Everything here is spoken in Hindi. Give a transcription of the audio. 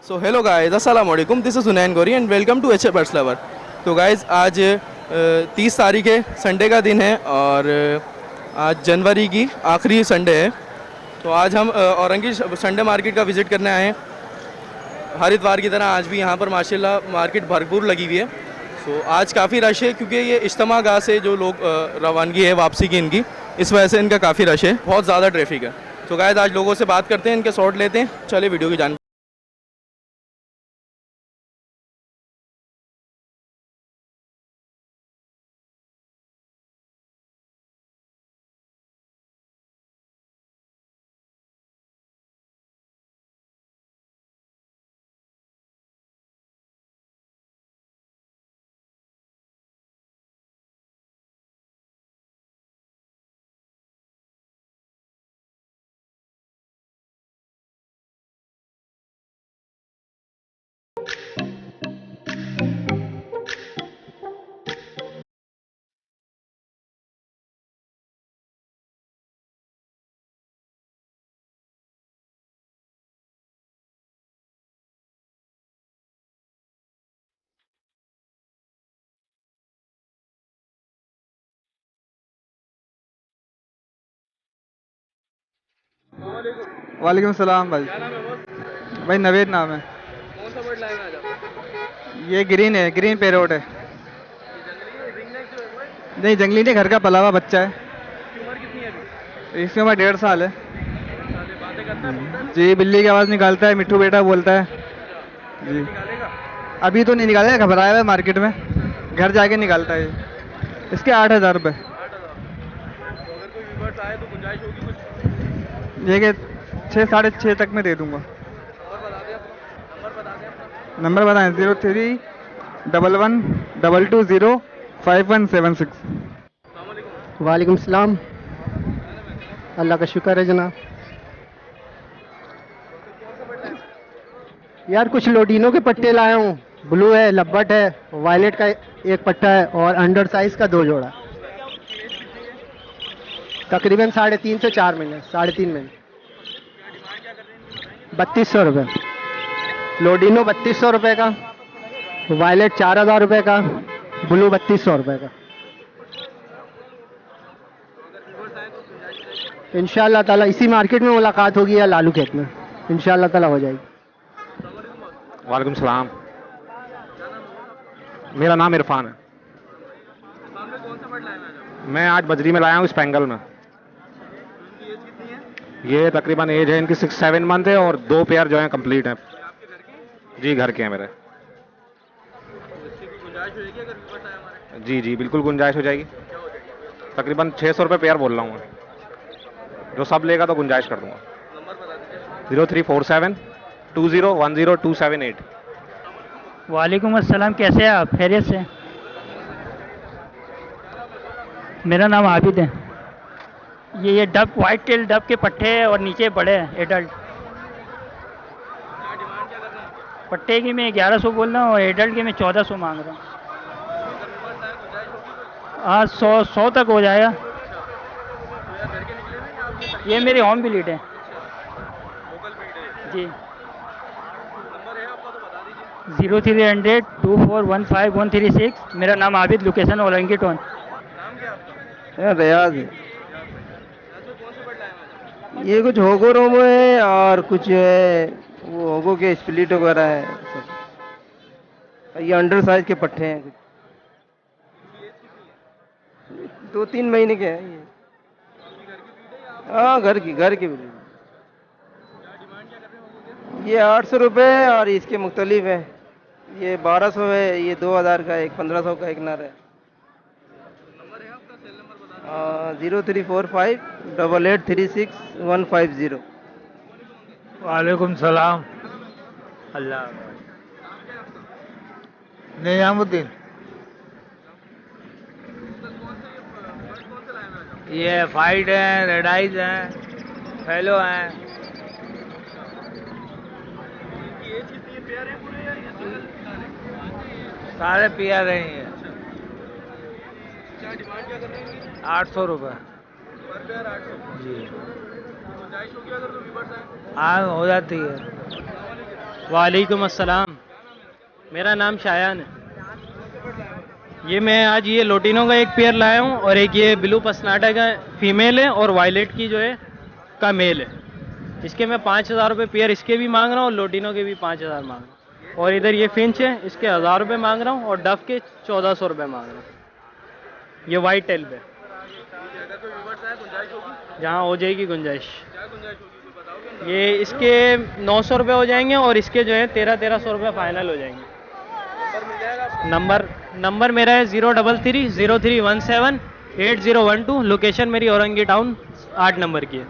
सो हेलो गाइस, अस्सलाम वालेकुम, this is Sunain Gauri and welcome to H birds lover. तो गाइस आज 30 तारीख है, संडे का दिन है और आज जनवरी की आखिरी संडे है। तो आज हम औरंगी संडे मार्केट का विज़िट करने आए हैं। हर इतवार की तरह आज भी यहाँ पर माशाल्लाह मार्केट भरपूर लगी हुई है। सो आज काफ़ी रश है क्योंकि ये इज्तिमा गाह से जो लोग रवानगी है वापसी की इनकी, इस वजह से इनका काफ़ी रश है, बहुत ज़्यादा ट्रैफिक है। तो गाइस आज लोगों से बात करते हैं, इनके शॉट लेते हैं। चलिए वीडियो की जान। वालेकुम सलाम भाई। क्या नाम है बॉस? भाई नवेद नाम है। कौन सा बर्ड लाए हैं आज आप? ये ग्रीन है, ग्रीन पेरोट है। ये जंगली है, रिंग नेक जो है वो है? नहीं जंगली नहीं, घर का पला हुआ बच्चा है। इसकी उम्र कितनी है अभी? इसकी उम्र 1.5 साल है। साले बातें करता है, बोलता है? जी बिल्ली की आवाज़ निकालता है, मिट्ठू बेटा बोलता है। अच्छा, जी कभी निकालेगा? अभी तो नहीं निकालेगा, घबराया हुआ है मार्केट में। घर जाके निकालता है ये। इसके 8,000 रुपये। 8,000। तो अगर कोई व्यूवर्स आए तो गुंजाइश होगी कुछ? ये कि 6 साढ़े 6 तक में दे दूंगा। नंबर बता दें अपना, नंबर बता दें अपना। नंबर बताएं 0311 220 5176। अस्सलाम वालेकुम। वालेकुम सलाम। क्या नाम है? अल्लाह का शुक्र है जनाब। तो कौन सा बर्ड लाए हैं आज? यार कुछ लोडीनो के पट्टे लाया हूँ। ब्लू है, लब्बट है, वायलेट का एक पट्टा है और अंडर साइज का 2 जोड़ा। इसकी एज कितनी है? तकरीबन 3.5 से 4 महीने, 3.5 महीने। क्या डिमांड क्या कर रहे हैं इनकी, बताएंगे? 3200 रुपये। लोडीनो 3200 रुपये का, वायलेट 4,000 रुपये का, ब्लू 3200 रुपये का। तो अगर व्यूवर्स आए तो गुंजाइश हो जाएगी? इंशाल्लाह ताला इसी मार्केट में मुलाकात होगी या लालू खेत में, इंशाल्लाह ताला हो जाएगी। अस्सलाम वालेकुम बॉस। वालेकुम सलाम। क्या नाम है बॉस आपका? मेरा नाम इरफान है। इरफान में कौन सा बर्ड लाए हैं आज आप? मैं आज बजरी में लाया हूँ स्पेंगल में। तो इनकी एज कितनी है? ये तकरीबन एज है इनकी 6-7 मंथ है और 2 पेयर जो हैं कंप्लीट हैं। ये आपके घर की? जी घर के हैं मेरे। तो इसकी कोई गुंजाइश हो जाएगी अगर व्यूवर्स आए हमारे? जी जी बिल्कुल गुंजाइश हो जाएगी। क्या हो जाएगी? तकरीबन 600 रुपये पेयर बोल रहा हूँ मैं। जो सब लेगा तो गुंजाइश कर दूंगा। नंबर बता दीजिए। 0347 2010 278। वालेकुम अस्सलाम, कैसे हैं आप? खैरियत से? मेरा नाम आबिद है। ये डब, वाइट टेल डब के पट्टे हैं और नीचे बड़े हैं एडल्ट। क्या डिमांड क्या कर रहे हैं? पट्टे की मैं 1100 बोल रहा हूँ और एडल्ट की मैं 1400 मांग रहा हूँ। अगर व्यूवर्स आए गुंजाइश होगी कुछ? हाँ, 100 तक हो जाएगा। अच्छा, तो यार घर के निकले हुए हैं या आपके खरीदे? ये मेरी होम ब्रीड है। लोकल ब्रीड है। जी। नंबर है आपका तो बता दीजिए। 0300 2415 136। मेरा नाम आबिद, लोकेशन औरंगी टोन। नाम क्या है आपका? यार रियाज है। याद भाई। याद में कौन से बर्ड लाए हैं आज आप? ये कुछ होगो रोमो है और कुछ है वो होगो के स्प्लिट वगैरह है सब। ये अंडर साइज के पट्टे हैं कुछ। इनकी एज कितनी है? 2-3 महीने के हैं ये। आपकी घर की ब्रीड है या आप? हाँ घर की भी। क्या डिमांड क्या कर रहे हो होगे? ये 800 रुपये और इसके मुख्तलिफ है। ये 1200 है, ये 2000 का, एक 1500 का एक नर है। तो नंबर है आपका, सेल नंबर बता दीजिए। 0345 8836 150। वालेकुम सलाम। अल्लाह। नाम क्या है आपका? निजामुद्दीन। सर कौन से ये बर्ड कौन से लाए हैं आज आप? ये फाइट हैं, रेड आइज हैं, फेलो हैं। इनकी एज कितनी है? पेयर है पूरे या ये सिंगल है? सारे पिया रही हैं। क्या डिमांड क्या कर रहे हैं इनकी? 800 रुपये। पर पेयर 800। जी गुंजाइश होगी अगर तो व्यूवर्स आए? हाँ हो जाती है। अस्सलाम वालेकुम। वालेकुम अस्सलाम। मेरा नाम शायान है। ये मैं आज ये लोटिनो का एक पेयर लाया हूँ और एक ये ब्लू पसनाटा का फीमेल है और वायलेट की जो है का मेल है। इसके मैं 5,000 रुपये पेयर इसके भी मांग रहा हूँ और लोटिनो के भी 5,000 मांग रहा हूँ। और इधर ये फिंच है, इसके 1,000 रुपये मांग रहा हूँ और डफ के 1,400 रुपये मांग रहा हूँ। ये वाइट टेल पे जहाँ हो जाएगी गुंजाइश। ये इसके 900 रुपये हो जाएंगे और इसके जो है 1300 रुपये फाइनल हो जाएंगे। नंबर मेरा है 033 0317 8012। लोकेशन मेरी औरंगी टाउन 8 नंबर की है।